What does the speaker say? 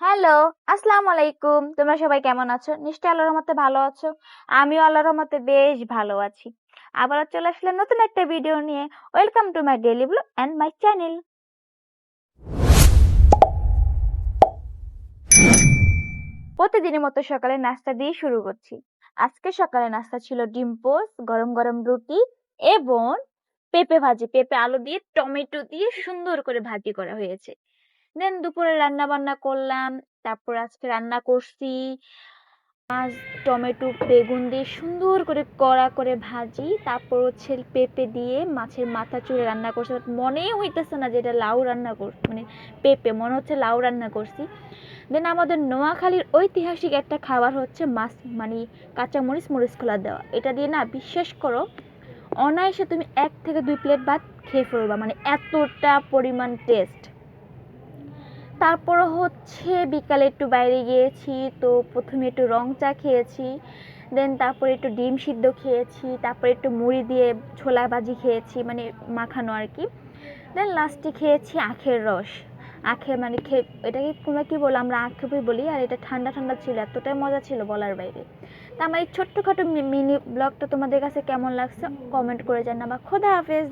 Hello, আসসালামু আলাইকুম। তোমরা সবাই কেমন আছো? নিশ্চয়ই আল্লাহর রহমতে ভালো আছো। আমিও আল্লাহর রহমতে বেশ ভালো আছি। আবারও চলে আসলাম নতুন একটা ভিডিও নিয়ে। Welcome to my daily blog and my channel. প্রতিদিনের মতো সকালে নাস্তা দিয়ে শুরু করছি। আজকে সকালে নাস্তা ছিল ডিম পোস্ট, গরম গরম রুটি এবং পেঁপে ভাজি। পেঁপে আলু দিয়ে টমেটো দিয়ে সুন্দর করে ভাজি করা হয়েছে। দেন দুপুরে রান্না বান্না করলাম। তারপর আজকে রান্না করছি মাছ, টমেটো, বেগুন দিয়ে সুন্দর করে কড়া করে ভাজি, তারপর হচ্ছে পেঁপে দিয়ে মাছের মাথা চুড়ে রান্না করছি। বাট মনেই হইতেছে না যে এটা লাউ রান্না করছি, মানে পেঁপে মনে হচ্ছে লাউ রান্না করছি। দেন আমাদের নোয়াখালীর ঐতিহাসিক একটা খাবার হচ্ছে মাছ, মানে কাঁচা মরিচ মরিচ খোলা দেওয়া। এটা দিয়ে না বিশ্বাস করো অনায়াসে তুমি 1 থেকে 2 প্লেট ভাত খেয়ে ফেলবা, মানে এতটা পরিমাণ টেস্ট। তারপর হচ্ছে বিকালে একটু বাইরে গিয়েছি, তো প্রথমে একটু রং চা খেয়েছি, দেন তারপরে একটু ডিম সিদ্ধ খেয়েছি, তারপরে একটু মুড়ি দিয়ে ছোলা ভাজি খেয়েছি, মানে মাখানো আর কি। দেন লাস্টে খেয়েছি আখের রস। আখের মানে এটাকে তোমরা কি বলো, আমরা আখ বলি। আর এটা ঠান্ডা ঠান্ডা ছিল, এতটাই মজা ছিল বলার বাইরে। তা আমার এই ছোট্টখাটো মিনি ব্লগটা তোমাদের কাছে কেমন লাগছে কমেন্ট করে জানাবা। খোদা হাফেজ।